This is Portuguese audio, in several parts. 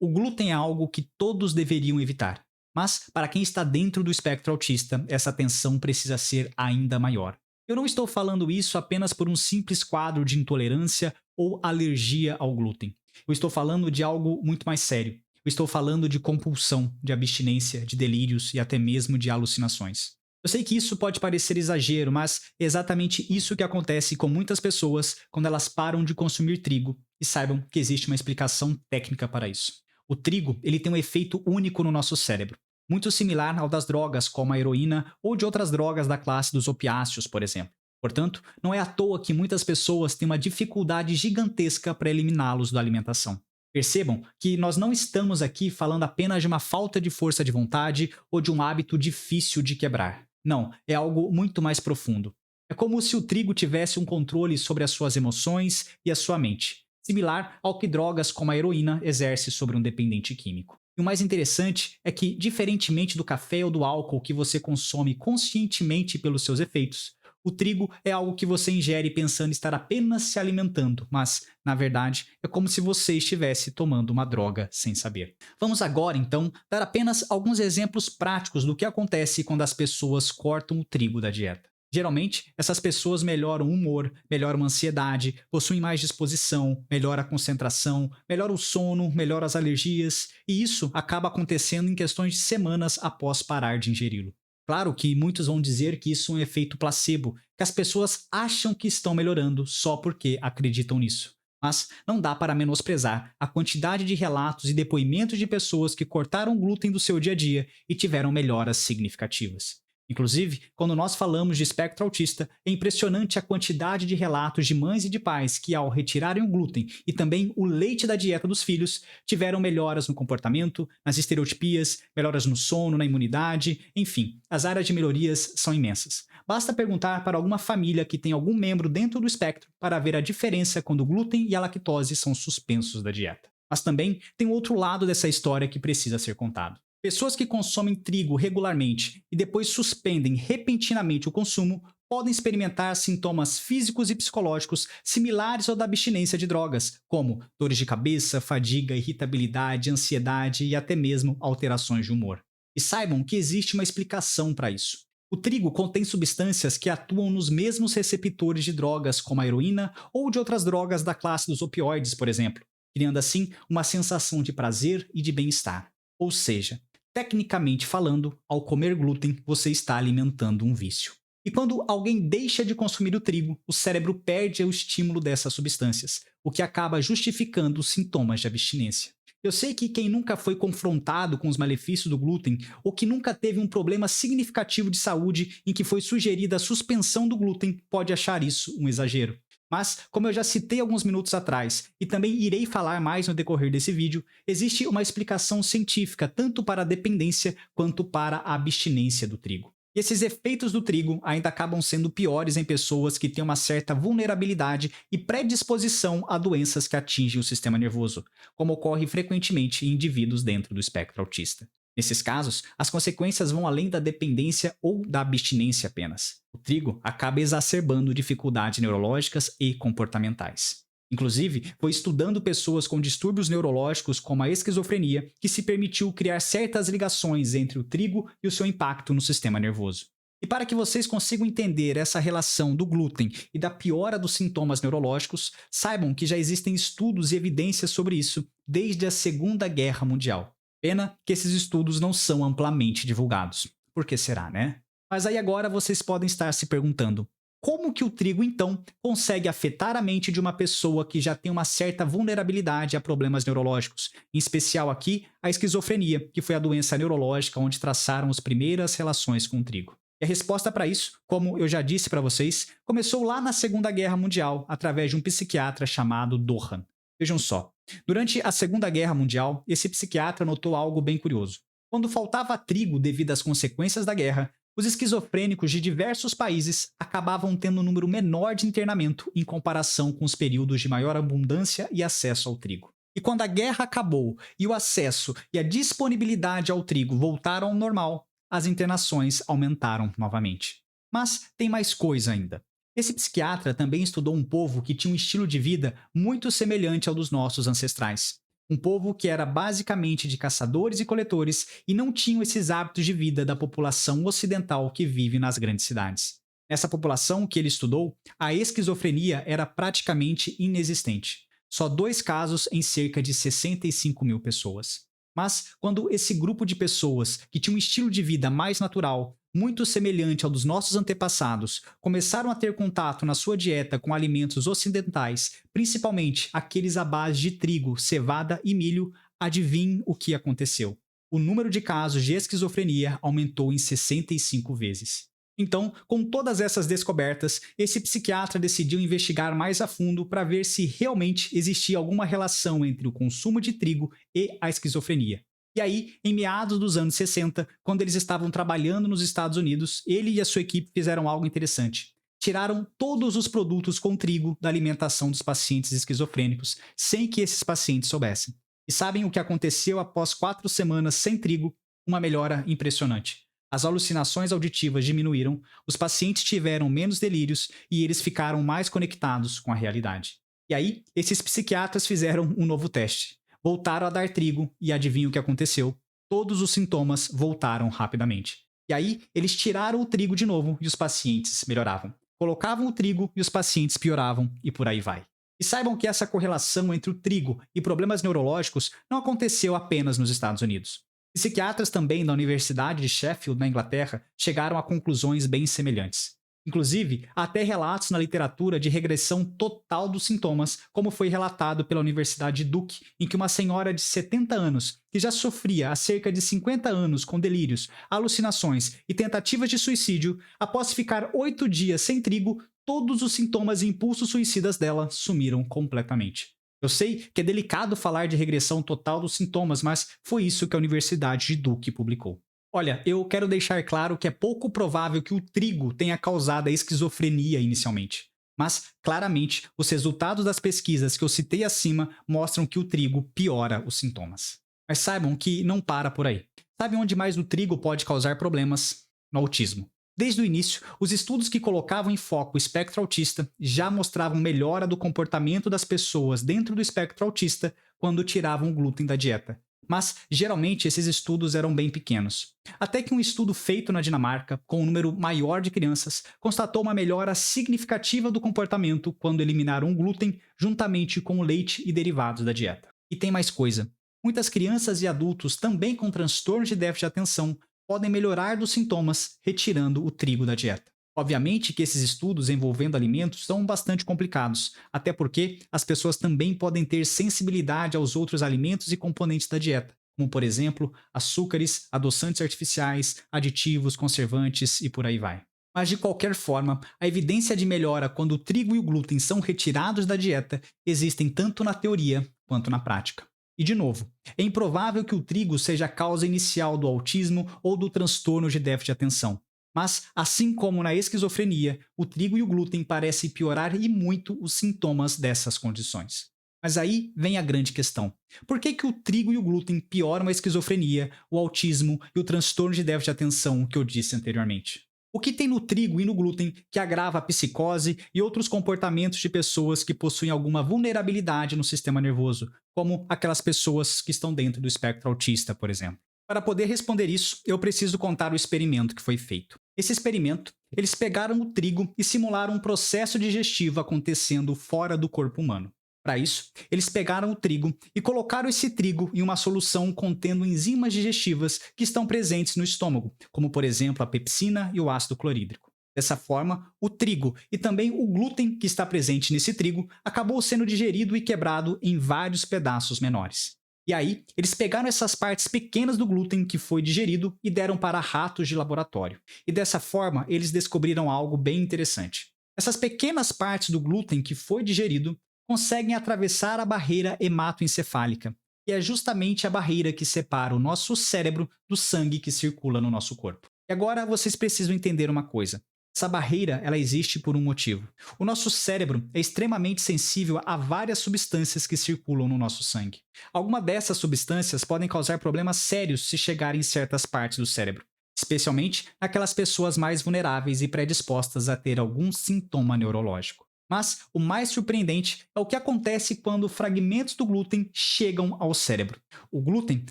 O glúten é algo que todos deveriam evitar, mas para quem está dentro do espectro autista, essa tensão precisa ser ainda maior. Eu não estou falando isso apenas por um simples quadro de intolerância ou alergia ao glúten. Eu estou falando de algo muito mais sério. Eu estou falando de compulsão, de abstinência, de delírios e até mesmo de alucinações. Eu sei que isso pode parecer exagero, mas é exatamente isso que acontece com muitas pessoas quando elas param de consumir trigo, e saibam que existe uma explicação técnica para isso. O trigo, ele tem um efeito único no nosso cérebro, muito similar ao das drogas como a heroína ou de outras drogas da classe dos opiáceos, por exemplo. Portanto, não é à toa que muitas pessoas têm uma dificuldade gigantesca para eliminá-los da alimentação. Percebam que nós não estamos aqui falando apenas de uma falta de força de vontade ou de um hábito difícil de quebrar. Não, é algo muito mais profundo. É como se o trigo tivesse um controle sobre as suas emoções e a sua mente, similar ao que drogas como a heroína exerce sobre um dependente químico. E o mais interessante é que, diferentemente do café ou do álcool que você consome conscientemente pelos seus efeitos, o trigo é algo que você ingere pensando estar apenas se alimentando, mas, na verdade, é como se você estivesse tomando uma droga sem saber. Vamos agora, então, dar apenas alguns exemplos práticos do que acontece quando as pessoas cortam o trigo da dieta. Geralmente, essas pessoas melhoram o humor, melhoram a ansiedade, possuem mais disposição, melhora a concentração, melhora o sono, melhora as alergias, e isso acaba acontecendo em questões de semanas após parar de ingeri-lo. Claro que muitos vão dizer que isso é um efeito placebo, que as pessoas acham que estão melhorando só porque acreditam nisso. Mas não dá para menosprezar a quantidade de relatos e depoimentos de pessoas que cortaram o glúten do seu dia a dia e tiveram melhoras significativas. Inclusive, quando nós falamos de espectro autista, é impressionante a quantidade de relatos de mães e de pais que, ao retirarem o glúten e também o leite da dieta dos filhos, tiveram melhoras no comportamento, nas estereotipias, melhoras no sono, na imunidade, enfim, as áreas de melhorias são imensas. Basta perguntar para alguma família que tem algum membro dentro do espectro para ver a diferença quando o glúten e a lactose são suspensos da dieta. Mas também tem um outro lado dessa história que precisa ser contado. Pessoas que consomem trigo regularmente e depois suspendem repentinamente o consumo podem experimentar sintomas físicos e psicológicos similares ao da abstinência de drogas, como dores de cabeça, fadiga, irritabilidade, ansiedade e até mesmo alterações de humor. E saibam que existe uma explicação para isso. O trigo contém substâncias que atuam nos mesmos receptores de drogas, como a heroína ou de outras drogas da classe dos opioides, por exemplo, criando assim uma sensação de prazer e de bem-estar. Ou seja, tecnicamente falando, ao comer glúten, você está alimentando um vício. E quando alguém deixa de consumir o trigo, o cérebro perde o estímulo dessas substâncias, o que acaba justificando os sintomas de abstinência. Eu sei que quem nunca foi confrontado com os malefícios do glúten ou que nunca teve um problema significativo de saúde em que foi sugerida a suspensão do glúten pode achar isso um exagero. Mas, como eu já citei alguns minutos atrás, e também irei falar mais no decorrer desse vídeo, existe uma explicação científica tanto para a dependência quanto para a abstinência do trigo. E esses efeitos do trigo ainda acabam sendo piores em pessoas que têm uma certa vulnerabilidade e predisposição a doenças que atingem o sistema nervoso, como ocorre frequentemente em indivíduos dentro do espectro autista. Nesses casos, as consequências vão além da dependência ou da abstinência apenas. O trigo acaba exacerbando dificuldades neurológicas e comportamentais. Inclusive, foi estudando pessoas com distúrbios neurológicos como a esquizofrenia que se permitiu criar certas ligações entre o trigo e o seu impacto no sistema nervoso. E para que vocês consigam entender essa relação do glúten e da piora dos sintomas neurológicos, saibam que já existem estudos e evidências sobre isso desde a Segunda Guerra Mundial. Pena que esses estudos não são amplamente divulgados. Por que será, né? Mas aí agora vocês podem estar se perguntando: como que o trigo, então, consegue afetar a mente de uma pessoa que já tem uma certa vulnerabilidade a problemas neurológicos, em especial aqui a esquizofrenia, que foi a doença neurológica onde traçaram as primeiras relações com o trigo? E a resposta para isso, como eu já disse para vocês, começou lá na Segunda Guerra Mundial, através de um psiquiatra chamado Dohan. Vejam só, durante a Segunda Guerra Mundial, esse psiquiatra notou algo bem curioso. Quando faltava trigo devido às consequências da guerra, os esquizofrênicos de diversos países acabavam tendo um número menor de internamento em comparação com os períodos de maior abundância e acesso ao trigo. E quando a guerra acabou e o acesso e a disponibilidade ao trigo voltaram ao normal, as internações aumentaram novamente. Mas tem mais coisa ainda. Esse psiquiatra também estudou um povo que tinha um estilo de vida muito semelhante ao dos nossos ancestrais. Um povo que era basicamente de caçadores e coletores e não tinham esses hábitos de vida da população ocidental que vive nas grandes cidades. Nessa população que ele estudou, a esquizofrenia era praticamente inexistente. Só 2 casos em cerca de 65 mil pessoas. Mas quando esse grupo de pessoas que tinha um estilo de vida mais natural, muito semelhante ao dos nossos antepassados, começaram a ter contato na sua dieta com alimentos ocidentais, principalmente aqueles à base de trigo, cevada e milho, adivinhe o que aconteceu. O número de casos de esquizofrenia aumentou em 65 vezes. Então, com todas essas descobertas, esse psiquiatra decidiu investigar mais a fundo para ver se realmente existia alguma relação entre o consumo de trigo e a esquizofrenia. E aí, em meados dos anos 60, quando eles estavam trabalhando nos Estados Unidos, ele e a sua equipe fizeram algo interessante. Tiraram todos os produtos com trigo da alimentação dos pacientes esquizofrênicos, sem que esses pacientes soubessem. E sabem o que aconteceu após 4 semanas sem trigo? Uma melhora impressionante. As alucinações auditivas diminuíram, os pacientes tiveram menos delírios e eles ficaram mais conectados com a realidade. E aí, esses psiquiatras fizeram um novo teste. Voltaram a dar trigo e adivinha o que aconteceu? Todos os sintomas voltaram rapidamente. E aí, eles tiraram o trigo de novo e os pacientes melhoravam. Colocavam o trigo e os pacientes pioravam e por aí vai. E saibam que essa correlação entre o trigo e problemas neurológicos não aconteceu apenas nos Estados Unidos. Psiquiatras também da Universidade de Sheffield, na Inglaterra, chegaram a conclusões bem semelhantes. Inclusive, há até relatos na literatura de regressão total dos sintomas, como foi relatado pela Universidade de Duke, em que uma senhora de 70 anos, que já sofria há cerca de 50 anos com delírios, alucinações e tentativas de suicídio, após ficar 8 dias sem trigo, todos os sintomas e impulsos suicidas dela sumiram completamente. Eu sei que é delicado falar de regressão total dos sintomas, mas foi isso que a Universidade de Duke publicou. Olha, eu quero deixar claro que é pouco provável que o trigo tenha causado a esquizofrenia inicialmente. Mas, claramente, os resultados das pesquisas que eu citei acima mostram que o trigo piora os sintomas. Mas saibam que não para por aí. Sabe onde mais o trigo pode causar problemas? No autismo. Desde o início, os estudos que colocavam em foco o espectro autista já mostravam melhora do comportamento das pessoas dentro do espectro autista quando tiravam o glúten da dieta. Mas, geralmente, esses estudos eram bem pequenos. Até que um estudo feito na Dinamarca, com um número maior de crianças, constatou uma melhora significativa do comportamento quando eliminaram o glúten juntamente com o leite e derivados da dieta. E tem mais coisa. Muitas crianças e adultos também com transtorno de déficit de atenção podem melhorar dos sintomas retirando o trigo da dieta. Obviamente que esses estudos envolvendo alimentos são bastante complicados, até porque as pessoas também podem ter sensibilidade aos outros alimentos e componentes da dieta, como por exemplo, açúcares, adoçantes artificiais, aditivos, conservantes e por aí vai. Mas de qualquer forma, a evidência de melhora quando o trigo e o glúten são retirados da dieta existem tanto na teoria quanto na prática. E de novo, é improvável que o trigo seja a causa inicial do autismo ou do transtorno de déficit de atenção. Mas, assim como na esquizofrenia, o trigo e o glúten parecem piorar e muito os sintomas dessas condições. Mas aí vem a grande questão. Por que o trigo e o glúten pioram a esquizofrenia, o autismo e o transtorno de déficit de atenção que eu disse anteriormente? O que tem no trigo e no glúten que agrava a psicose e outros comportamentos de pessoas que possuem alguma vulnerabilidade no sistema nervoso, como aquelas pessoas que estão dentro do espectro autista, por exemplo? Para poder responder isso, eu preciso contar o experimento que foi feito. Esse experimento, eles pegaram o trigo e simularam um processo digestivo acontecendo fora do corpo humano. Para isso, eles pegaram o trigo e colocaram esse trigo em uma solução contendo enzimas digestivas que estão presentes no estômago, como por exemplo a pepsina e o ácido clorídrico. Dessa forma, o trigo e também o glúten que está presente nesse trigo acabou sendo digerido e quebrado em vários pedaços menores. E aí, eles pegaram essas partes pequenas do glúten que foi digerido e deram para ratos de laboratório. E dessa forma, eles descobriram algo bem interessante. Essas pequenas partes do glúten que foi digerido conseguem atravessar a barreira hematoencefálica, que é justamente a barreira que separa o nosso cérebro do sangue que circula no nosso corpo. E agora vocês precisam entender uma coisa. Essa barreira, ela existe por um motivo. O nosso cérebro é extremamente sensível a várias substâncias que circulam no nosso sangue. Algumas dessas substâncias podem causar problemas sérios se chegarem em certas partes do cérebro, especialmente naquelas pessoas mais vulneráveis e predispostas a ter algum sintoma neurológico. Mas o mais surpreendente é o que acontece quando fragmentos do glúten chegam ao cérebro. O glúten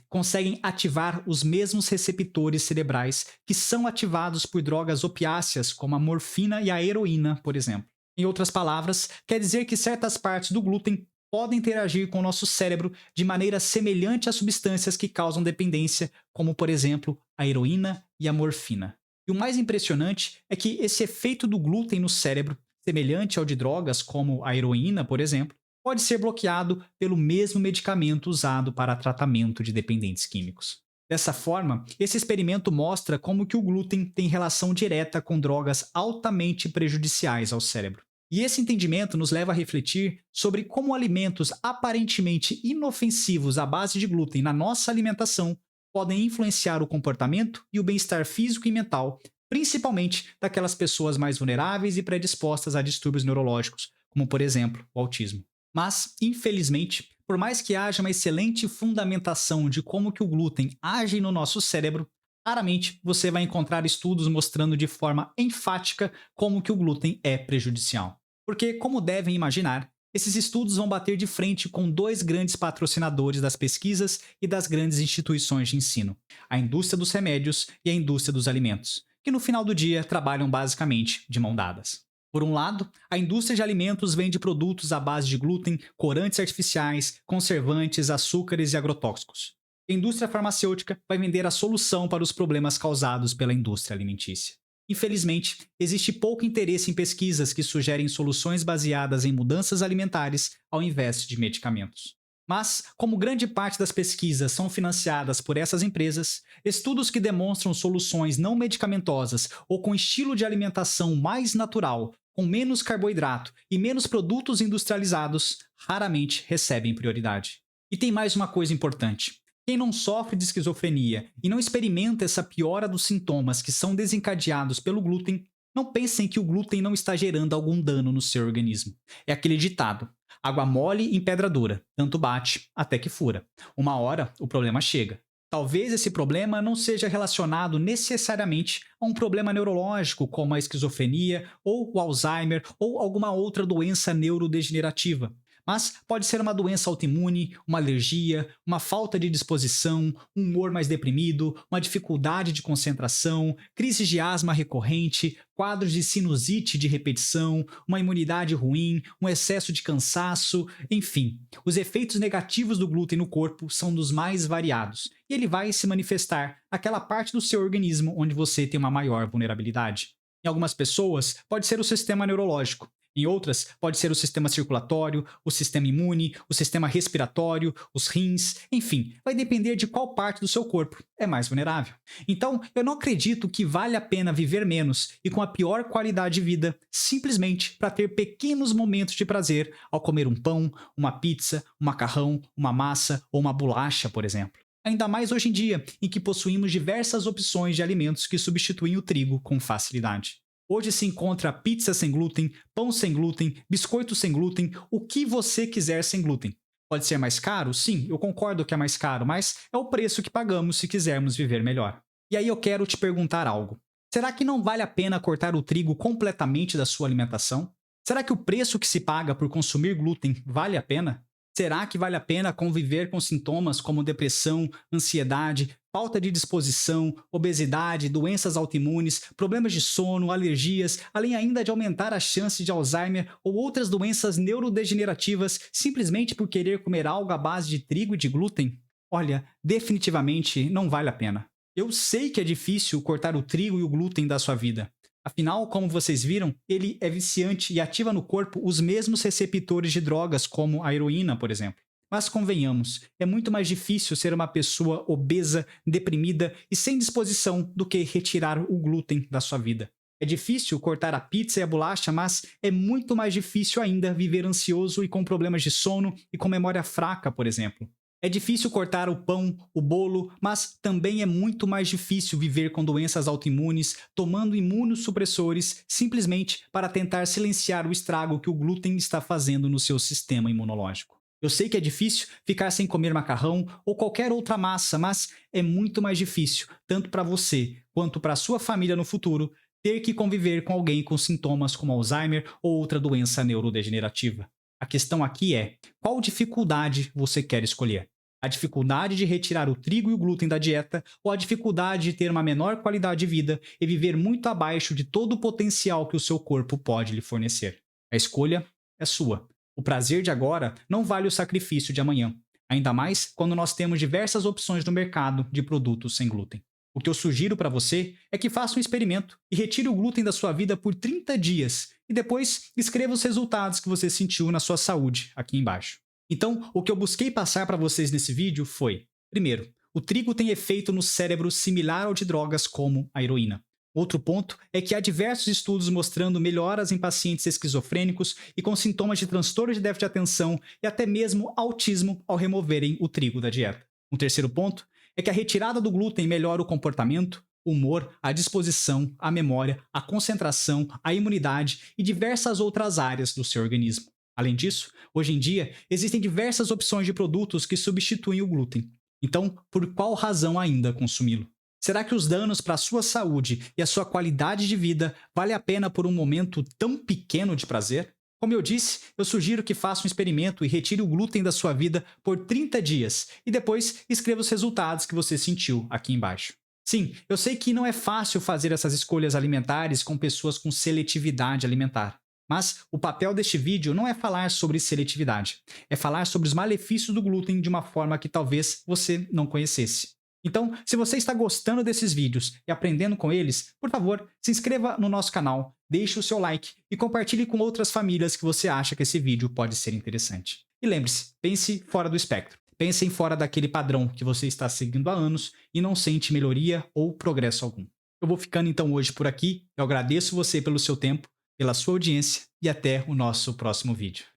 consegue ativar os mesmos receptores cerebrais que são ativados por drogas opiáceas como a morfina e a heroína, por exemplo. Em outras palavras, quer dizer que certas partes do glúten podem interagir com o nosso cérebro de maneira semelhante a substâncias que causam dependência, como, por exemplo, a heroína e a morfina. E o mais impressionante é que esse efeito do glúten no cérebro, semelhante ao de drogas como a heroína, por exemplo, pode ser bloqueado pelo mesmo medicamento usado para tratamento de dependentes químicos. Dessa forma, esse experimento mostra como que o glúten tem relação direta com drogas altamente prejudiciais ao cérebro. E esse entendimento nos leva a refletir sobre como alimentos aparentemente inofensivos à base de glúten na nossa alimentação podem influenciar o comportamento e o bem-estar físico e mental, principalmente daquelas pessoas mais vulneráveis e predispostas a distúrbios neurológicos, como por exemplo o autismo. Mas, infelizmente, por mais que haja uma excelente fundamentação de como que o glúten age no nosso cérebro, raramente você vai encontrar estudos mostrando de forma enfática como que o glúten é prejudicial. Porque, como devem imaginar, esses estudos vão bater de frente com dois grandes patrocinadores das pesquisas e das grandes instituições de ensino, a indústria dos remédios e a indústria dos alimentos, que no final do dia trabalham basicamente de mão dadas. Por um lado, a indústria de alimentos vende produtos à base de glúten, corantes artificiais, conservantes, açúcares e agrotóxicos. A indústria farmacêutica vai vender a solução para os problemas causados pela indústria alimentícia. Infelizmente, existe pouco interesse em pesquisas que sugerem soluções baseadas em mudanças alimentares ao invés de medicamentos. Mas, como grande parte das pesquisas são financiadas por essas empresas, estudos que demonstram soluções não medicamentosas ou com estilo de alimentação mais natural, com menos carboidrato e menos produtos industrializados, raramente recebem prioridade. E tem mais uma coisa importante. Quem não sofre de esquizofrenia e não experimenta essa piora dos sintomas que são desencadeados pelo glúten, não pensem que o glúten não está gerando algum dano no seu organismo. É aquele ditado: água mole em pedra dura, tanto bate até que fura. Uma hora o problema chega. Talvez esse problema não seja relacionado necessariamente a um problema neurológico como a esquizofrenia ou o Alzheimer ou alguma outra doença neurodegenerativa. Mas pode ser uma doença autoimune, uma alergia, uma falta de disposição, um humor mais deprimido, uma dificuldade de concentração, crises de asma recorrente, quadros de sinusite de repetição, uma imunidade ruim, um excesso de cansaço, enfim. Os efeitos negativos do glúten no corpo são dos mais variados e ele vai se manifestar naquela parte do seu organismo onde você tem uma maior vulnerabilidade. Em algumas pessoas, pode ser o sistema neurológico. Em outras, pode ser o sistema circulatório, o sistema imune, o sistema respiratório, os rins, enfim, vai depender de qual parte do seu corpo é mais vulnerável. Então, eu não acredito que vale a pena viver menos e com a pior qualidade de vida simplesmente para ter pequenos momentos de prazer ao comer um pão, uma pizza, um macarrão, uma massa ou uma bolacha, por exemplo. Ainda mais hoje em dia, em que possuímos diversas opções de alimentos que substituem o trigo com facilidade. Hoje se encontra pizza sem glúten, pão sem glúten, biscoito sem glúten, o que você quiser sem glúten. Pode ser mais caro? Sim, eu concordo que é mais caro, mas é o preço que pagamos se quisermos viver melhor. E aí eu quero te perguntar algo. Será que não vale a pena cortar o trigo completamente da sua alimentação? Será que o preço que se paga por consumir glúten vale a pena? Será que vale a pena conviver com sintomas como depressão, ansiedade, falta de disposição, obesidade, doenças autoimunes, problemas de sono, alergias, além ainda de aumentar a chance de Alzheimer ou outras doenças neurodegenerativas simplesmente por querer comer algo à base de trigo e de glúten? Olha, definitivamente não vale a pena. Eu sei que é difícil cortar o trigo e o glúten da sua vida. Afinal, como vocês viram, ele é viciante e ativa no corpo os mesmos receptores de drogas, como a heroína, por exemplo. Mas convenhamos, é muito mais difícil ser uma pessoa obesa, deprimida e sem disposição do que retirar o glúten da sua vida. É difícil cortar a pizza e a bolacha, mas é muito mais difícil ainda viver ansioso e com problemas de sono e com memória fraca, por exemplo. É difícil cortar o pão, o bolo, mas também é muito mais difícil viver com doenças autoimunes, tomando imunossupressores simplesmente para tentar silenciar o estrago que o glúten está fazendo no seu sistema imunológico. Eu sei que é difícil ficar sem comer macarrão ou qualquer outra massa, mas é muito mais difícil, tanto para você quanto para a sua família no futuro, ter que conviver com alguém com sintomas como Alzheimer ou outra doença neurodegenerativa. A questão aqui é, qual dificuldade você quer escolher? A dificuldade de retirar o trigo e o glúten da dieta ou a dificuldade de ter uma menor qualidade de vida e viver muito abaixo de todo o potencial que o seu corpo pode lhe fornecer? A escolha é sua. O prazer de agora não vale o sacrifício de amanhã, ainda mais quando nós temos diversas opções no mercado de produtos sem glúten. O que eu sugiro para você é que faça um experimento e retire o glúten da sua vida por 30 dias e depois escreva os resultados que você sentiu na sua saúde aqui embaixo. Então, o que eu busquei passar para vocês nesse vídeo foi: primeiro, o trigo tem efeito no cérebro similar ao de drogas como a heroína. Outro ponto é que há diversos estudos mostrando melhoras em pacientes esquizofrênicos e com sintomas de transtorno de déficit de atenção e até mesmo autismo ao removerem o trigo da dieta. Um terceiro ponto é que a retirada do glúten melhora o comportamento, o humor, a disposição, a memória, a concentração, a imunidade e diversas outras áreas do seu organismo. Além disso, hoje em dia, existem diversas opções de produtos que substituem o glúten. Então, por qual razão ainda consumi-lo? Será que os danos para a sua saúde e a sua qualidade de vida vale a pena por um momento tão pequeno de prazer? Como eu disse, eu sugiro que faça um experimento e retire o glúten da sua vida por 30 dias e depois escreva os resultados que você sentiu aqui embaixo. Sim, eu sei que não é fácil fazer essas escolhas alimentares com pessoas com seletividade alimentar. Mas o papel deste vídeo não é falar sobre seletividade, é falar sobre os malefícios do glúten de uma forma que talvez você não conhecesse. Então, se você está gostando desses vídeos e aprendendo com eles, por favor, se inscreva no nosso canal, deixe o seu like e compartilhe com outras famílias que você acha que esse vídeo pode ser interessante. E lembre-se, pense fora do espectro. Pense fora daquele padrão que você está seguindo há anos e não sente melhoria ou progresso algum. Eu vou ficando então hoje por aqui. Eu agradeço você pelo seu tempo, pela sua audiência e até o nosso próximo vídeo.